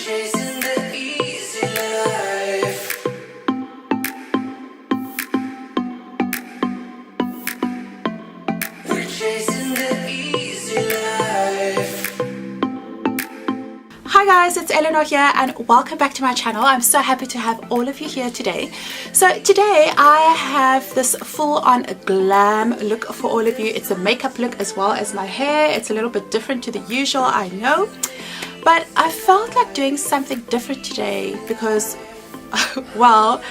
chasing the easy life. We're chasing the easy life. Hi guys, it's Eleanor here and welcome back to my channel. I'm so happy to have all of you here today. So today I have this full-on glam look for all of you. It's a makeup look as well as my hair. It's a little bit different to the usual, I know. But I felt like doing something different today because, well,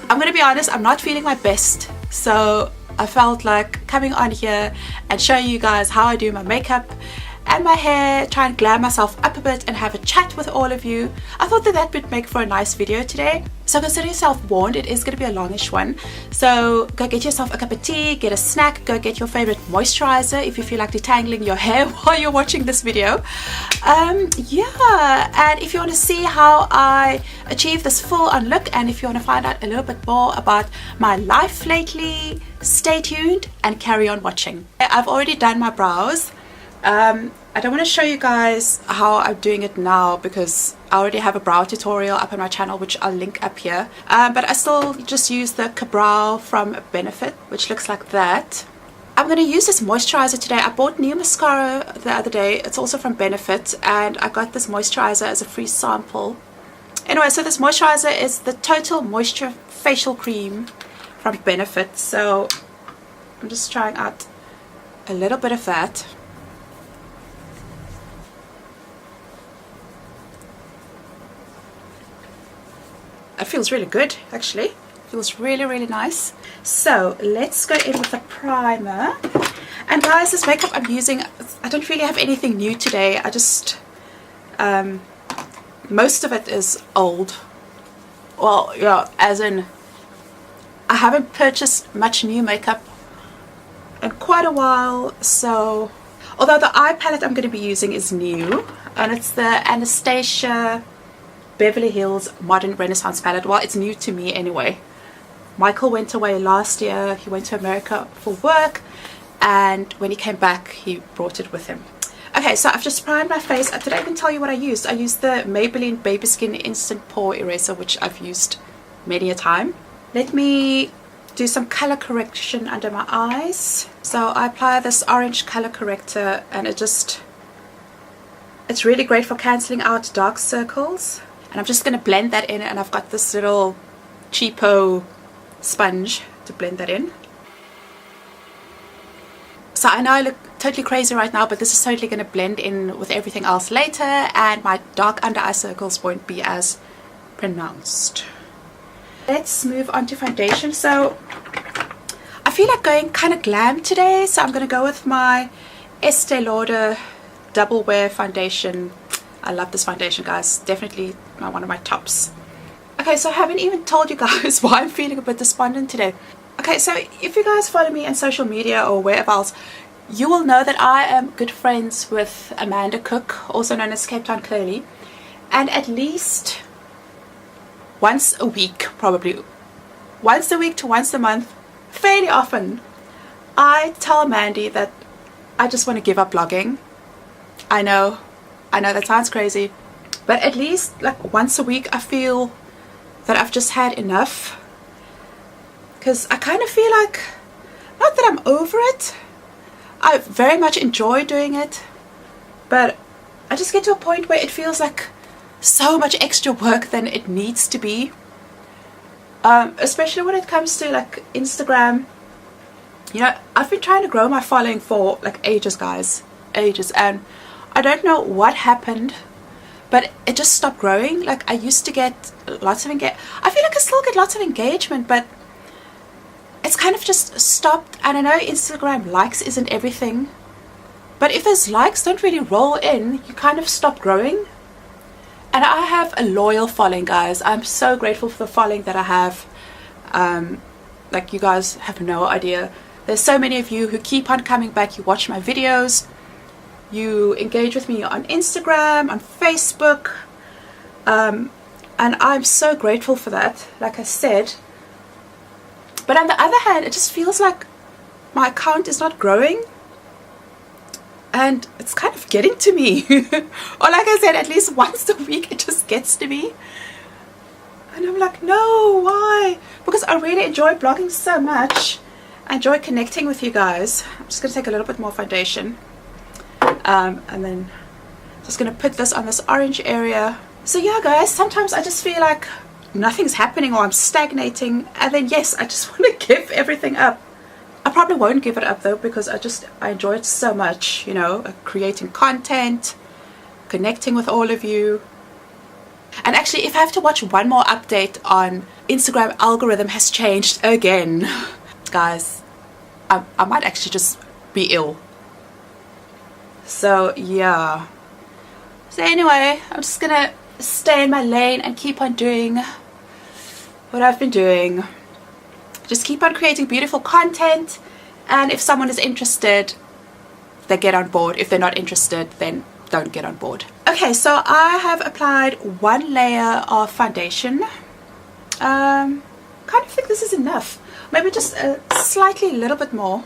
I'm going to be honest, I'm not feeling my best. So I felt like coming on here and showing you guys how I do my makeup and my hair, try and glam myself up a bit and have a chat with all of you. I thought that would make for a nice video today. So consider yourself warned, it is going to be a longish one. So go get yourself a cup of tea, get a snack, go get your favorite moisturizer if you feel like detangling your hair while you're watching this video. Yeah, and if you want to see how I achieve this full-on look and if you want to find out a little bit more about my life lately, stay tuned and carry on watching. I've already done my brows. I don't want to show you guys how I'm doing it now because I already have a brow tutorial up on my channel which I'll link up here, but I still just use the Brow from Benefit, which looks like that. I'm going to use this moisturizer today. I bought new mascara the other day. It's also from Benefit and I got this moisturizer as a free sample. Anyway, so this moisturizer is the Total Moisture Facial Cream from Benefit, so I'm just trying out a little bit of that. It feels really good, actually. Feels really nice. So let's go in with the primer. And guys, this makeup I'm using, I don't really have anything new today. I just most of it is old. Well, yeah, as in I haven't purchased much new makeup in quite a while. So although the eye palette I'm going to be using is new, and it's the Anastasia Beverly Hills Modern Renaissance palette. Well, it's new to me anyway. Michael went away last year. He went to America for work, and when he came back he brought it with him. Okay, so I've just primed my face. Did I even tell you what I used? I used the Maybelline Baby Skin Instant Pore Eraser, which I've used many a time. Let me do some color correction under my eyes. So I apply this orange color corrector and it's really great for cancelling out dark circles. And I'm just going to blend that in, and I've got this little cheapo sponge to blend that in. So I know I look totally crazy right now, but this is totally going to blend in with everything else later, and my dark under eye circles won't be as pronounced. Let's move on to foundation. So I feel like going kind of glam today, so I'm going to go with my Estee Lauder Double Wear Foundation. I love this foundation, guys. Definitely one of my tops. Okay, so I haven't even told you guys why I'm feeling a bit despondent today. Okay, so if you guys follow me on social media or wherever else, you will know that I am good friends with Amanda Cook, also known as Cape Town Curly. And at least once a week, probably once a week to once a month, fairly often, I tell Mandy that I just want to give up blogging. I know that sounds crazy, but at least like once a week I feel that I've just had enough, because I kind of feel like, not that I'm over it, I very much enjoy doing it, but I just get to a point where it feels like so much extra work than it needs to be, especially when it comes to like Instagram. You know, I've been trying to grow my following for like ages, guys, ages, and I don't know what happened, but it just stopped growing. Like I used to get lots of I feel like I still get lots of engagement, but it's kind of just stopped. And I know Instagram likes isn't everything, but if those likes don't really roll in, you kind of stop growing. And I have a loyal following, guys. I'm so grateful for the following that I have. Like, you guys have no idea. There's so many of you who keep on coming back. You watch my videos, you engage with me on Instagram, on Facebook, and I'm so grateful for that, like I said. But on the other hand, it just feels like my account is not growing. and it's kind of getting to me. Or like I said, at least once a week it just gets to me. And I'm like, no, why? Because I really enjoy blogging so much. I enjoy connecting with you guys. I'm just going to take a little bit more foundation. And then just going to put this on this orange area. So yeah, guys, sometimes I just feel like nothing's happening or I'm stagnating. And then, yes, I just want to give everything up. I probably won't give it up though, because I enjoy it so much, you know, creating content, connecting with all of you. And actually, if I have to watch one more update on Instagram algorithm has changed again, guys, I might actually just be ill. So yeah. So anyway, I'm just gonna stay in my lane and keep on doing what I've been doing. Just keep on creating beautiful content, and if someone is interested, they get on board. If they're not interested, then don't get on board. Okay, so I have applied one layer of foundation. Kind of think this is enough. Maybe just a little bit more.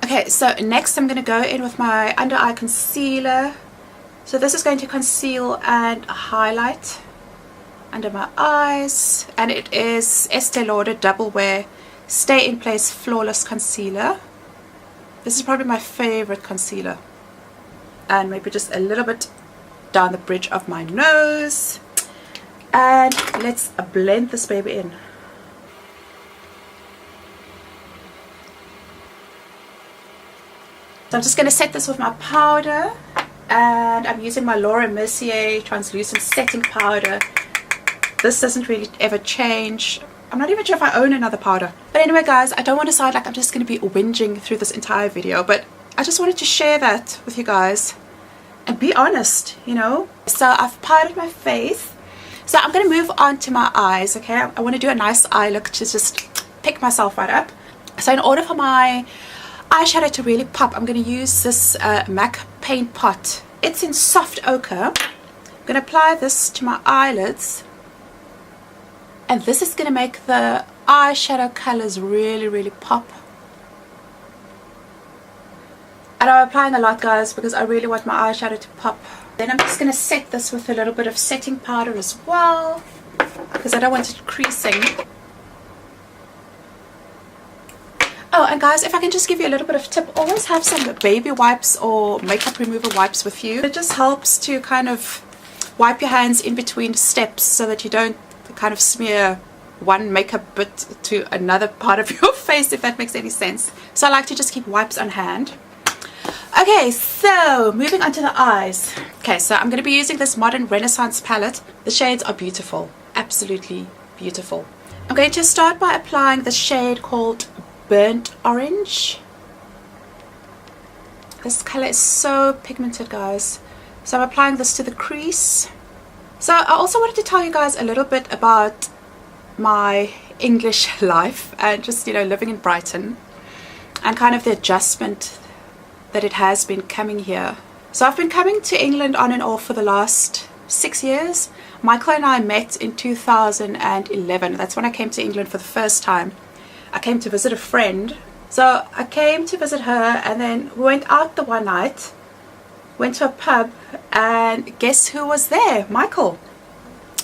Okay, so next I'm going to go in with my under eye concealer. So this is going to conceal and highlight under my eyes, and it is Estee Lauder Double Wear Stay in Place Flawless Concealer. This is probably my favorite concealer. And maybe just a little bit down the bridge of my nose. And let's blend this baby in. So I'm just going to set this with my powder, and I'm using my Laura Mercier translucent setting powder. This doesn't really ever change. I'm not even sure if I own another powder. But anyway, guys, I don't want to sound like I'm just going to be whinging through this entire video, but I just wanted to share that with you guys and be honest, you know. So I've powdered my face. So I'm going to move on to my eyes, okay? I want to do a nice eye look to just pick myself right up. So in order for my eyeshadow to really pop, I'm going to use this MAC paint pot. It's in soft ochre. I'm going to apply this to my eyelids. And this is going to make the eyeshadow colors really, really pop. And I'm applying a lot, guys, because I really want my eyeshadow to pop. Then I'm just going to set this with a little bit of setting powder as well, because I don't want it creasing. Oh, and guys, if I can just give you a little bit of tip, always have some baby wipes or makeup remover wipes with you. It just helps to kind of wipe your hands in between steps so that you don't kind of smear one makeup bit to another part of your face, if that makes any sense. So I like to just keep wipes on hand. Okay, so moving on to the eyes. Okay, so I'm going to be using this Modern Renaissance palette. The shades are beautiful, absolutely beautiful. I'm going to start by applying the shade called Burnt Orange. This color is so pigmented, guys. So I'm applying this to the crease. So I also wanted to tell you guys a little bit about my English life and just, you know, living in Brighton and kind of the adjustment that it has been coming here. So I've been coming to England on and off for the last 6 years. Michael and I met in 2011. That's when I came to England for the first time. I came to visit a friend. So I came to visit her, and then we went out the one night, went to a pub, and guess who was there? Michael.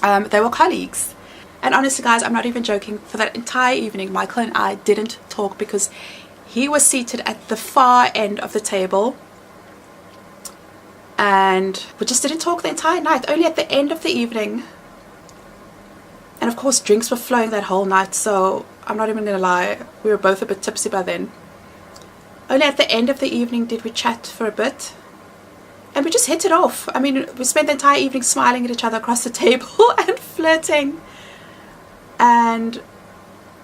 They were colleagues. And honestly, guys, I'm not even joking. For that entire evening, Michael and I didn't talk because he was seated at the far end of the table. And we just didn't talk the entire night. Only at the end of the evening. And of course, drinks were flowing that whole night. So I'm not even going to lie. We were both a bit tipsy by then. Only at the end of the evening did we chat for a bit. And we just hit it off. I mean, we spent the entire evening smiling at each other across the table and flirting. And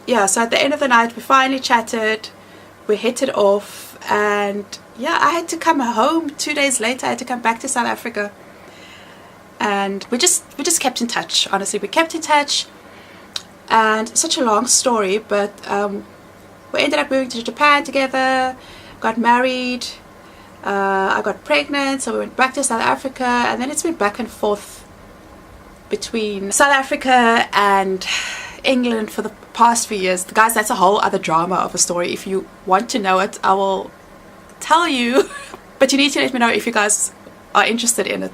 yeah, so at the end of the night, we finally chatted. We hit it off. And yeah, I had to come home 2 days later. I had to come back to South Africa. And we just kept in touch. Honestly, we kept in touch. And such a long story, but we ended up moving to Japan together, got married. I got pregnant, so we went back to South Africa, and then it's been back and forth between South Africa and England for the past few years. Guys, that's a whole other drama of a story. If you want to know it, I will tell you. But you need to let me know if you guys are interested in it.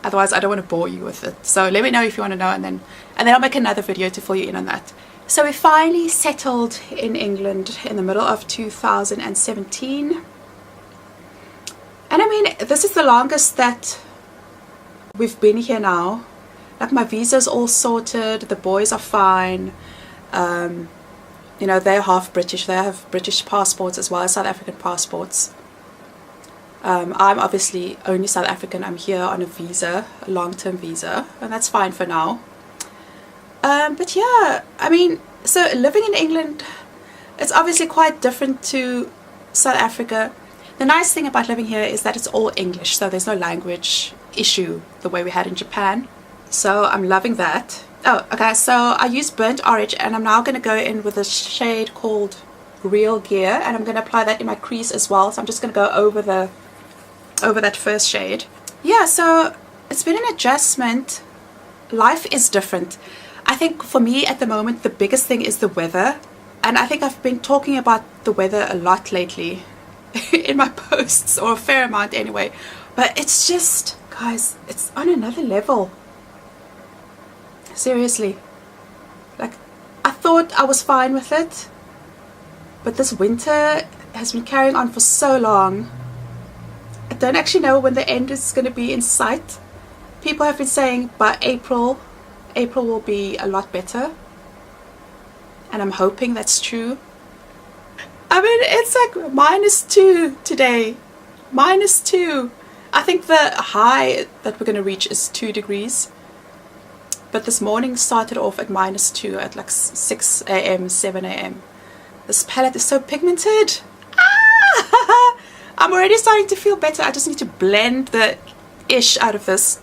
Otherwise, I don't want to bore you with it. So let me know if you want to know, and then I'll make another video to fill you in on that. So we finally settled in England in the middle of 2017. And I mean, this is the longest that we've been here now. Like, my visa's all sorted, the boys are fine. You know, they're half British, they have British passports as well as South African passports. I'm obviously only South African. I'm here on a visa, a long-term visa, and that's fine for now. But yeah, I mean, so living in England, it's obviously quite different to South Africa. The nice thing about living here is that it's all English, so there's no language issue the way we had in Japan. So I'm loving that. Oh, okay, so I used burnt orange, and I'm now going to go in with a shade called Real Gear, and I'm going to apply that in my crease as well. So I'm just going to go over that first shade. Yeah, so it's been an adjustment. Life is different. I think for me at the moment, the biggest thing is the weather. And I think I've been talking about the weather a lot lately in my posts, or a fair amount anyway. But it's just, guys, it's on another level. Seriously. Like, I thought I was fine with it. But this winter has been carrying on for so long. I don't actually know when the end is going to be in sight. People have been saying by April will be a lot better. And I'm hoping that's true. I mean, it's like -2 today. -2. I think the high that we're going to reach is 2 degrees. But this morning started off at -2 at like 6 a.m., 7 a.m. This palette is so pigmented. Ah! I'm already starting to feel better. I just need to blend the ish out of this.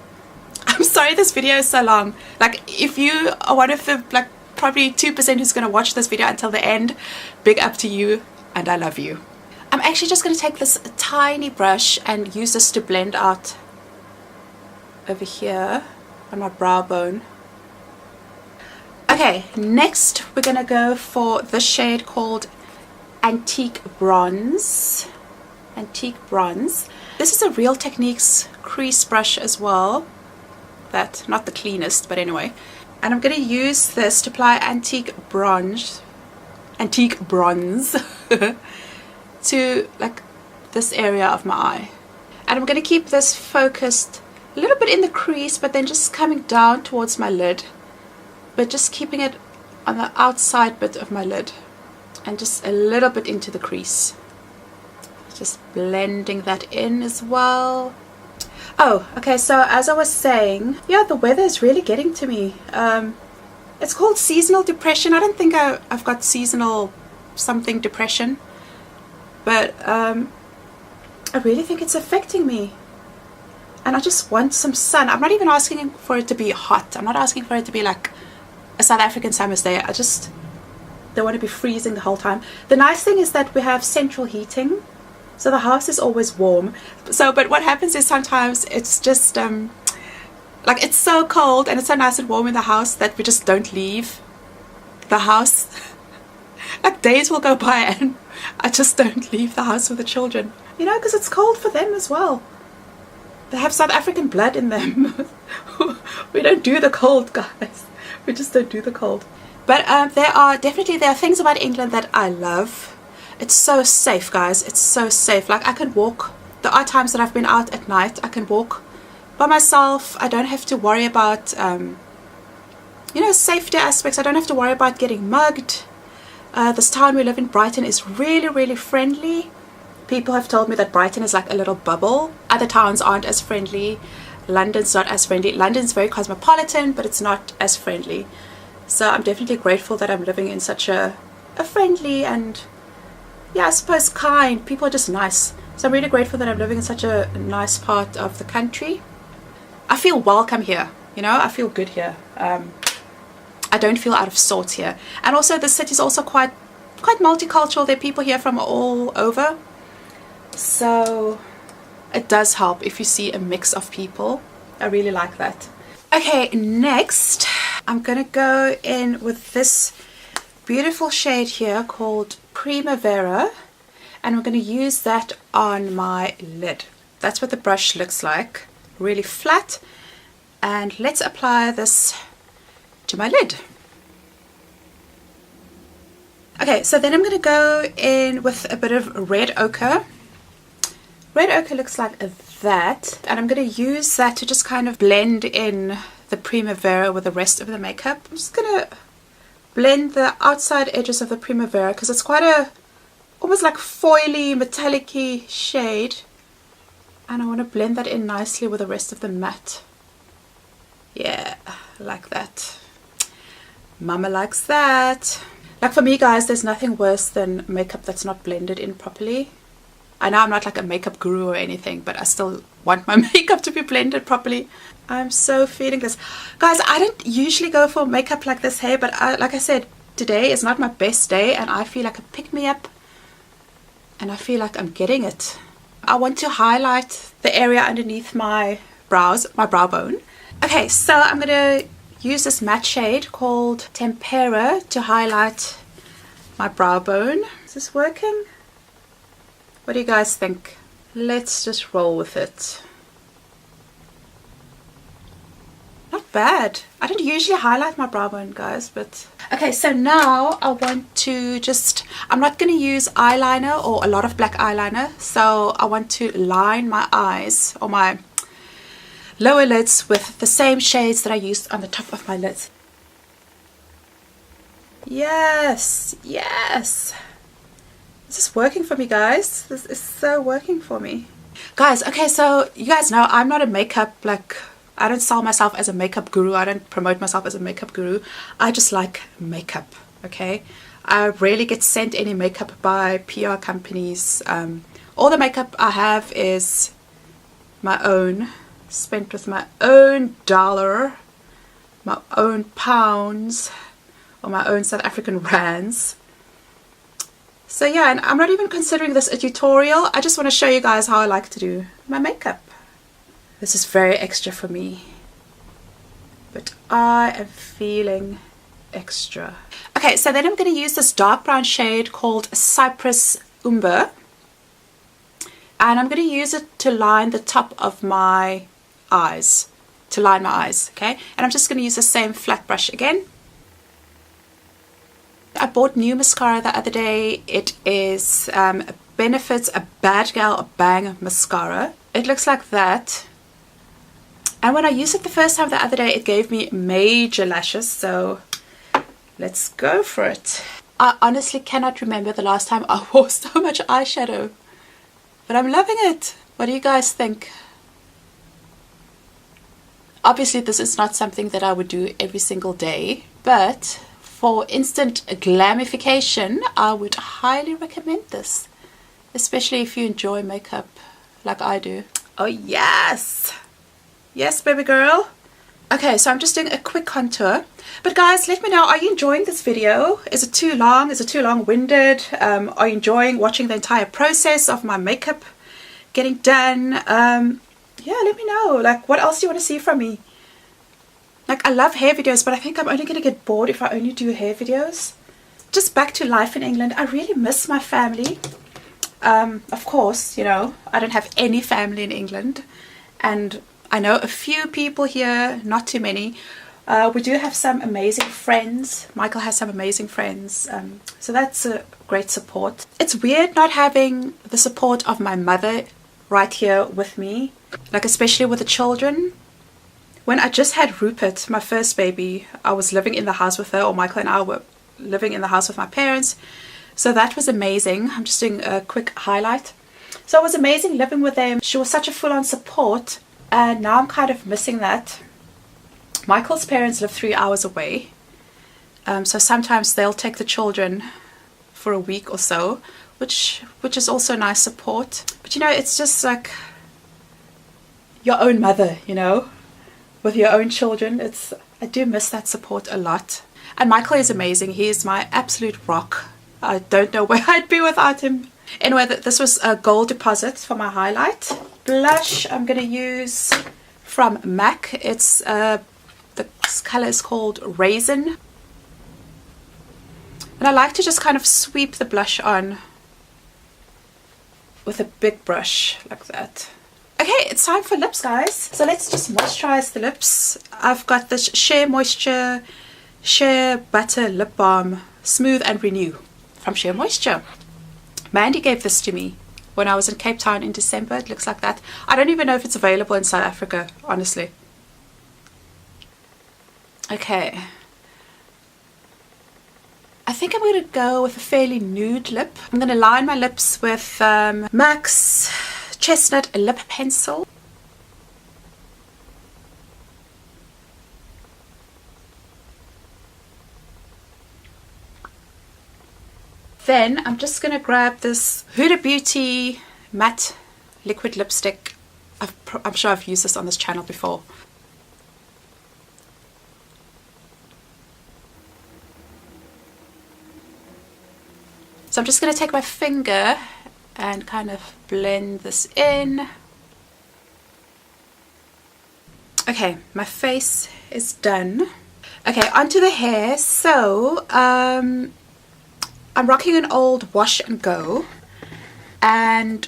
I'm sorry this video is so long. Like, if you are one of the like probably 2% who's going to watch this video until the end, big up to you, and I love you. I'm actually just going to take this tiny brush and use this to blend out over here on my brow bone. Okay, next we're going to go for the shade called Antique Bronze. Antique Bronze. This is a Real Techniques crease brush as well. Not the cleanest, but anyway. And I'm going to use this to apply Antique Bronze to like this area of my eye. And I'm going to keep this focused a little bit in the crease, but then just coming down towards my lid, but just keeping it on the outside bit of my lid and just a little bit into the crease. Just blending that in as well. Oh, okay, so as I was saying, yeah, the weather is really getting to me. It's called seasonal depression. I don't think I've got seasonal something depression, but I really think it's affecting me. And I just want some sun. I'm not even asking for it to be hot. I'm not asking for it to be like a South African summer's day. I just don't want to be freezing the whole time. The nice thing is that we have central heating, so the house is always warm. So, but what happens is sometimes it's just like it's so cold and it's so nice and warm in the house that we just don't leave the house. Like, days will go by and I just don't leave the house with the children, you know, because it's cold for them as well. They have South African blood in them. We don't do the cold, guys. We just don't do the cold. But there are things about England that I love. It's so safe, guys. It's so safe. Like, I can walk. There are times that I've been out at night. I can walk by myself. I don't have to worry about, you know, safety aspects. I don't have to worry about getting mugged. This town we live in, Brighton, is really, really friendly. People have told me that Brighton is like a little bubble. Other towns aren't as friendly. London's not as friendly. London's very cosmopolitan, but it's not as friendly. So I'm definitely grateful that I'm living in such a friendly and, yeah, I suppose kind. People are just nice. So I'm really grateful that I'm living in such a nice part of the country. I feel welcome here, you know, I feel good here. I don't feel out of sorts here. And also the city's also quite multicultural. There are people here from all over. So it does help if you see a mix of people. I really like that. Okay, next I'm going to go in with this beautiful shade here called Primavera, and we're going to use that on my lid. That's what the brush looks like, really flat. And let's apply this to my lid. Okay, so then I'm going to go in with a bit of red ochre. Red ochre looks like that, and I'm going to use that to just kind of blend in the Primavera with the rest of the makeup. I'm just going to blend the outside edges of the Primavera because it's quite a almost like foily, metallic-y shade, and I want to blend that in nicely with the rest of the matte. Yeah, like that. Mama likes that. Like for me, guys, there's nothing worse than makeup that's not blended in properly. I know I'm not like a makeup guru or anything, but I still want my makeup to be blended properly. I'm so feeling this. Guys, I don't usually go for makeup like this, hey, but like I said, today is not my best day, and I feel like a pick-me-up, and I feel like I'm getting it. I want to highlight the area underneath my brows, my brow bone. Okay, so I'm going to use this matte shade called Tempera to highlight my brow bone. Is this working? What do you guys think? Let's just roll with it. Not bad. I don't usually highlight my brow bone, guys, but... Okay, so now I want to just... I'm not going to use eyeliner or a lot of black eyeliner, so I want to line my eyes or my lower lids with the same shades that I used on the top of my lids. Yes, yes. This is working for me, guys. This is so working for me. Guys, okay, so you guys know I'm not a makeup, like, I don't sell myself as a makeup guru. I don't promote myself as a makeup guru. I just like makeup, okay? I rarely get sent any makeup by PR companies. All the makeup I have is my own, spent with my own dollar, my own pounds, or my own South African rands. So yeah, and I'm not even considering this a tutorial. I just want to show you guys how I like to do my makeup. This is very extra for me, but I am feeling extra. Okay, so then I'm going to use this dark brown shade called Cypress Umber, and I'm going to use it to line the top of my eyes, okay? And I'm just going to use the same flat brush again. I bought new mascara the other day. It is Benefit's a Bad Gal Bang mascara. It looks like that. And when I used it the first time the other day, it gave me major lashes. So let's go for it. I honestly cannot remember the last time I wore so much eyeshadow. But I'm loving it. What do you guys think? Obviously, this is not something that I would do every single day. But for instant glamification, I would highly recommend this. Especially if you enjoy makeup like I do. Oh, yes! Yes, baby girl. Okay, so I'm just doing a quick contour. But guys, let me know, are you enjoying this video? Is it too long? Is it too long-winded? Are you enjoying watching the entire process of my makeup getting done? Yeah, let me know. Like, what else do you want to see from me? Like, I love hair videos, but I think I'm only going to get bored if I only do hair videos. Just back to life in England. I really miss my family. Of course, you know, I don't have any family in England. And I know a few people here, not too many. We do have some amazing friends. Michael has some amazing friends. So that's a great support. It's weird not having the support of my mother right here with me. Like, especially with the children. When I just had Rupert, my first baby, I was living in the house with her, or Michael and I were living in the house with my parents. So that was amazing. I'm just doing a quick highlight. So it was amazing living with them. She was such a full-on support. And now I'm kind of missing that. Michael's parents live 3 hours away. So sometimes they'll take the children for a week or so, which is also nice support. But you know, it's just like your own mother, you know, with your own children. I do miss that support a lot. And Michael is amazing. He is my absolute rock. I don't know where I'd be without him. Anyway, this was a Gold Deposit for my highlight. Blush I'm going to use from MAC. It's The color is called Raisin. And I like to just kind of sweep the blush on with a big brush like that. Okay, it's time for lips, guys. So let's just moisturize the lips. I've got this Shea Moisture Shea Butter Lip Balm Smooth and Renew from Shea Moisture. Mandy gave this to me when I was in Cape Town in December. It looks like that. I don't even know if it's available in South Africa, honestly. Okay. I think I'm going to go with a fairly nude lip. I'm going to line my lips with MAC's Chestnut Lip Pencil. Then I'm just going to grab this Huda Beauty matte liquid lipstick. I'm sure I've used this on this channel before. So I'm just going to take my finger and kind of blend this in. Okay, my face is done. Okay, onto the hair. So I'm rocking an old Wash and Go, and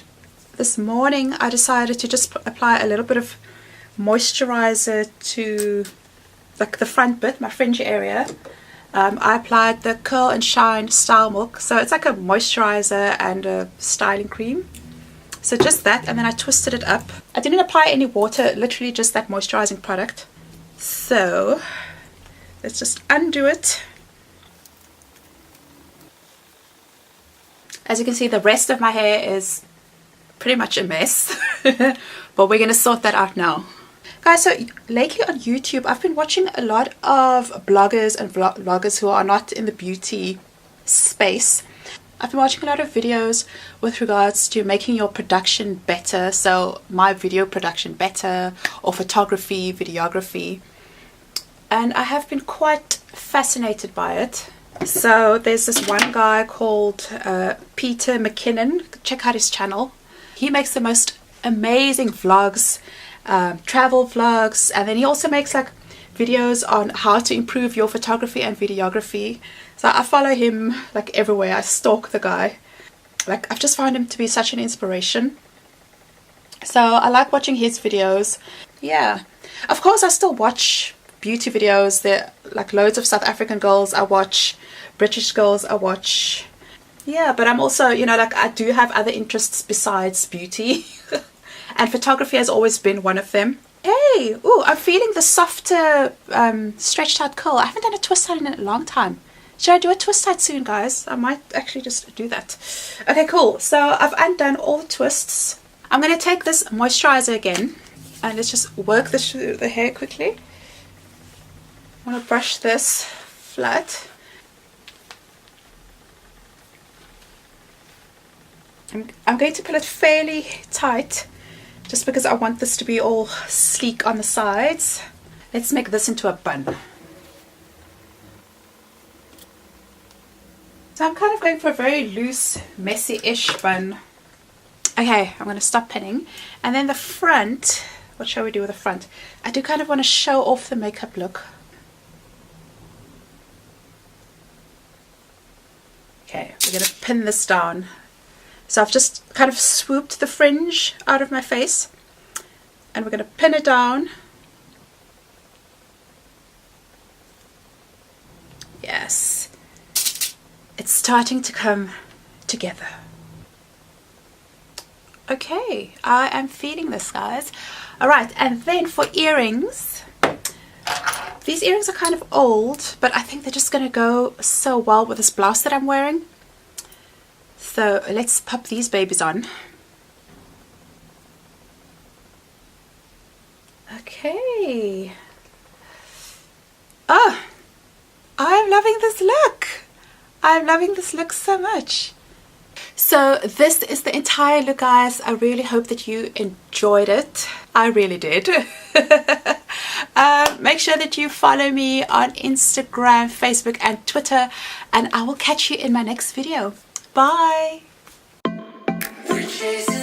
this morning I decided to just apply a little bit of moisturizer to like the front bit, my fringe area. I applied the Curl and Shine Style Milk, so it's like a moisturizer and a styling cream. So just that, and then I twisted it up. I didn't apply any water, literally just that moisturizing product. So let's just undo it. As you can see, the rest of my hair is pretty much a mess, but we're going to sort that out now. Guys, so lately on YouTube, I've been watching a lot of bloggers and vloggers who are not in the beauty space. I've been watching a lot of videos with regards to making your production better, so my video production better, or photography, videography, and I have been quite fascinated by it. So there's this one guy called Peter McKinnon. Check out his channel. He makes the most amazing vlogs, travel vlogs, and then he also makes like videos on how to improve your photography and videography. So I follow him like everywhere. I stalk the guy. Like, I've just found him to be such an inspiration. So I like watching his videos. Yeah, of course I still watch beauty videos. There are like loads of South African girls I watch, British girls I watch. Yeah, but I'm also, you know, like I do have other interests besides beauty. And photography has always been one of them. Hey, ooh, I'm feeling the softer stretched out curl. I haven't done a twist out in a long time. Should I do a twist out soon, guys? I might actually just do that. Okay, cool. So I've undone all the twists. I'm going to take this moisturizer again, and let's just work this through the hair quickly. I'm going to brush this flat. I'm going to pull it fairly tight, just because I want this to be all sleek on the sides. Let's make this into a bun. So I'm kind of going for a very loose, messy-ish bun. Okay, I'm going to stop pinning. And then the front, what shall we do with the front? I do kind of want to show off the makeup look. Okay, we're going to pin this down. So I've just kind of swooped the fringe out of my face, and we're going to pin it down. Yes, it's starting to come together. Okay, I am feeling this, guys. All right, and then for earrings, these earrings are kind of old, but I think they're just going to go so well with this blouse that I'm wearing. So let's pop these babies on. Okay. Oh, I'm loving this look. I'm loving this look so much. So this is the entire look, guys. I really hope that you enjoyed it. I really did. Make sure that you follow me on Instagram, Facebook and Twitter, and I will catch you in my next video. Bye. We're chasing